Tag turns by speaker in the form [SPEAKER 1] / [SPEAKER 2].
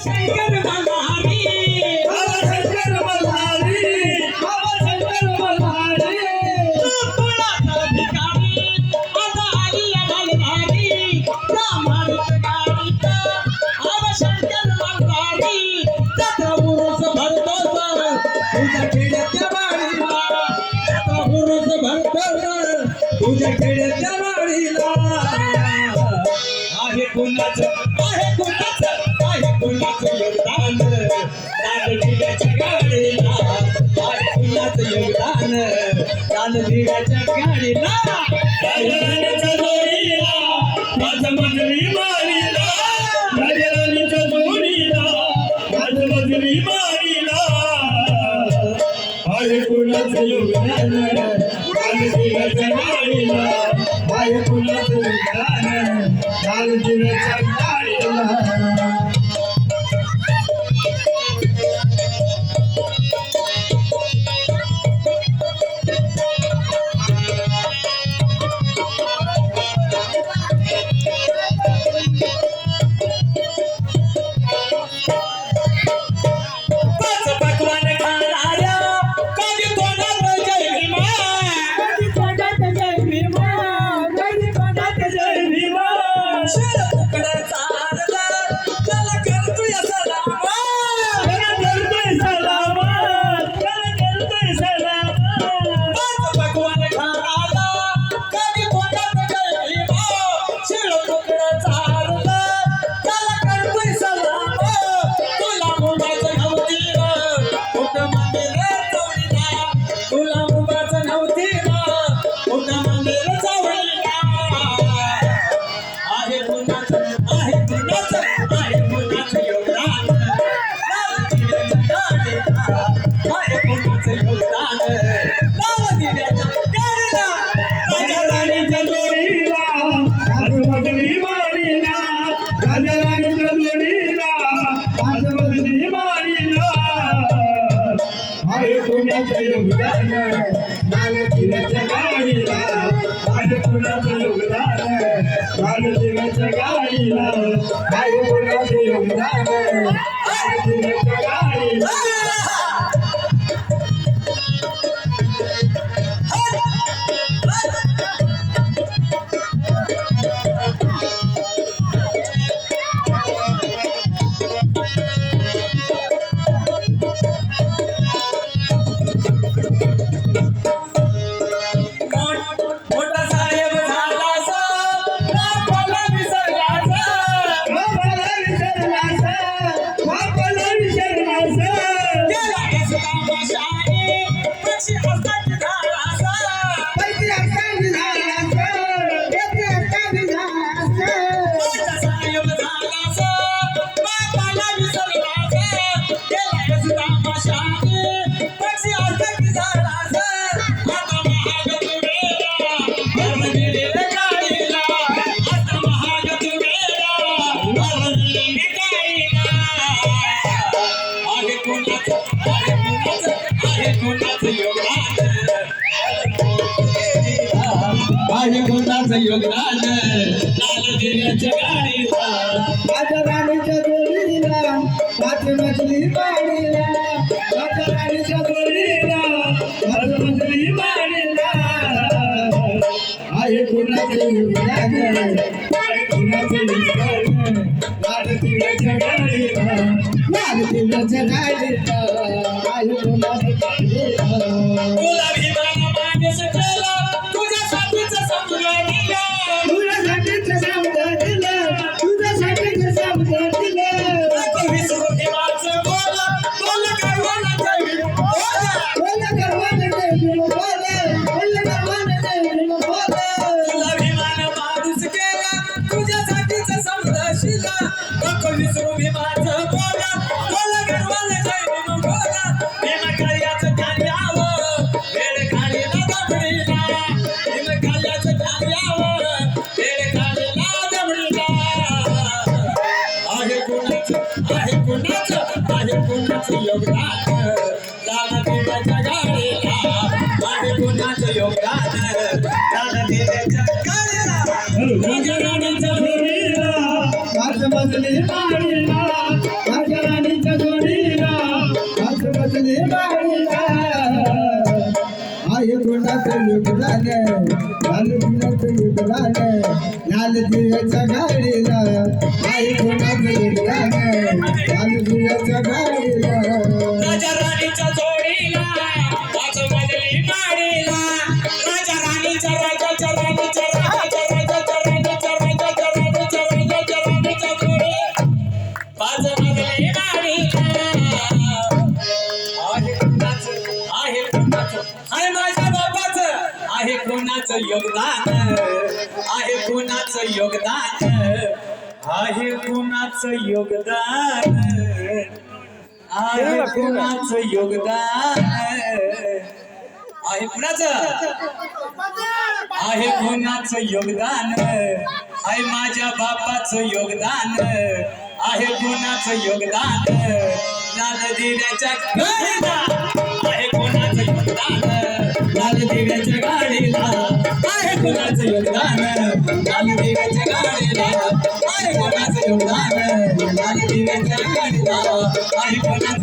[SPEAKER 1] शंकर मल्हारी,
[SPEAKER 2] बाबा शंकर मल्हारी, बाबा शंकर मल्हारी.
[SPEAKER 1] तुळाचा भिकारी आता आली मल्हारी, रामानुज गाडीचा बाबा शंकर मल्हारी. त्याचा उरूस भरतो तुझ्या खेड्याच्या वाडीला, त्याचा उरूस भरतो तुझ्या खेड्याच्या वाडीला. आहे कुणाचं आहे कुणाचं आहे कुणाचं योगदान राजगिऱ्याच्या गाडीला, आहे कुणाचं योगदान राजगिऱ्याच्या गाडीला.
[SPEAKER 2] राजराणीच्या जोडीला, राजमजली मारीला, राजराणीच्या जोडीला, राजमजली मारीला. आहे कुणाचं योगदान राजगिऱ्याच्या गाडीला, आहे कुणाचं योगदान राजगिऱ्याच्या गाडीला.
[SPEAKER 1] पाच पकवान खाणाऱ्या कधी तोंडात जय भीमा,
[SPEAKER 2] कधी तोंडात जय भीमा, कधी तोंडात जय भीमा.
[SPEAKER 1] शिळ तुकडं चारलं त्याला करतोय सलामा.
[SPEAKER 2] त्याला करतोय सलामत, त्याला करतोय सलामत.
[SPEAKER 1] पाच पकवान खाणाऱ्या कधी तोंडात जय भीमा, शिळ तुकडं चारलं त्याला करतोय सलामा. तुला मुंबाचं नव्हती कुठं मंदिर चवळीला, तुला मुंबाचं नव्हती कुठं मंदिर चवळीला. आहे कुणाचं आहे कुणाचं आहे कुणाचं योगदान राजगिऱ्याच्या गाडीला, आहे कुणाचं योगदान राजगिऱ्याच्या गाडीला.
[SPEAKER 2] राजराणीच्या जोडीला, राजमजली मारीला, राजराणीच्या जोडीला, राजमजली मारीला. आहे कुणाचं योगदान राजगिऱ्याच्या गाडीला, आहे कुणाचं योगदान राजगिऱ्याच्या गाडीला, आहे कुणाचं योगदान राजगिऱ्याच्या गाडीला.
[SPEAKER 1] मोठा साहेब झालासा बापाला विसरलासा,
[SPEAKER 2] बापाला विसरलासा, बापाला विसरलासा.
[SPEAKER 1] गेला तमाशाने पक्षी हसत झालासा.
[SPEAKER 2] पैकी असताना झालासा, पैकी असताना झालासा.
[SPEAKER 1] मोठा साहेब झालासा बापाला विसरलासा, गेला तमाशाने पक्षी हसत झालासा. आता महाग तुमेला राजगिरीच्या गाडीला, आता महाग तुमेला राजगिरीच्या गाडीला. आहे कुणाचं आहे कुणाचं आहे कुणाचं योगदान आहे कुणाचं योगदान राजगिऱ्याच्या गाडीला.
[SPEAKER 2] राजराणीच्या जोडीला, राजमजली मारीला, राजराणीच्या जोडीला, राजमजली मारीला. आहे कुणाचं योगदान आहे कुणाचं योगदान राजगिऱ्याच्या गाडीला, राजगिऱ्याच्या गाडीला. आहे कुणाचं गाडीला.
[SPEAKER 1] तुला भीमानं माणूस केला तुझ्यासाठीच समजा दिला,
[SPEAKER 2] तुझ्यासाठीच समजा दिलं, तुझ्यासाठीच समजा दिलं.
[SPEAKER 1] नको विसरू भीमाचं बोला, बोल गर्वानं जय भीम बोला.
[SPEAKER 2] बोला गर्वानं जय भीम बोला, बोला गर्वानं जय भीम बोला.
[SPEAKER 1] तुला भीमानं माणूस केला तुझ्यासाठीच समजशीला, नको विसरू भीमाचं बोला, बोल गर्वानं जय भीम बोला. भीम काळ्याचं ध्यान यावं वेळ खालीला दमडीला, भीम काळ्याचं ध्यान यावं वेळ खालीला दमडीला. आहे कुणाचं आहे कुणाचं आहे कुणाचं योगदान राजगिऱ्याच्या गाडीला, आहे कुणाचं योगदान राजगिऱ्याच्या गाडीला.
[SPEAKER 2] राजराणीच्या जोडीला, राजमजली मारीला, दिव्याच्या गाडीला आई कोणाचं योगदान लाल दिव्याच्या गाडीला
[SPEAKER 1] राजा राणीच्या जोडीला पाच मजली माडीला राजा राणीच्या राजाच्या राणीच्या राजाच्या राजाच्या राजाच्या राजाच्या राजाच्या राजाच्या राणीच्या जोडी पाच मजली माडीला आहे माझ्या बापाचं आहे कोणाचं योगदान आहे कोणाचं योगदान आहे कोणाचं योगदान आहे कोणाचं योगदान आहे कोणाचं आहे कोणाचं योगदान आहे माझ्या बापाचं योगदान आहे कोणाचं योगदान लाल दिव्याच्या गाडीला आहे कोणाचं योगदान लाल दिव्याच्या गाडीला आहे कोणाचं योगदान लाल दिव्याच्या गाडीला आहे कोणाचं योगदान लाल दिव्याच्या गाडीला आहे कोणाचं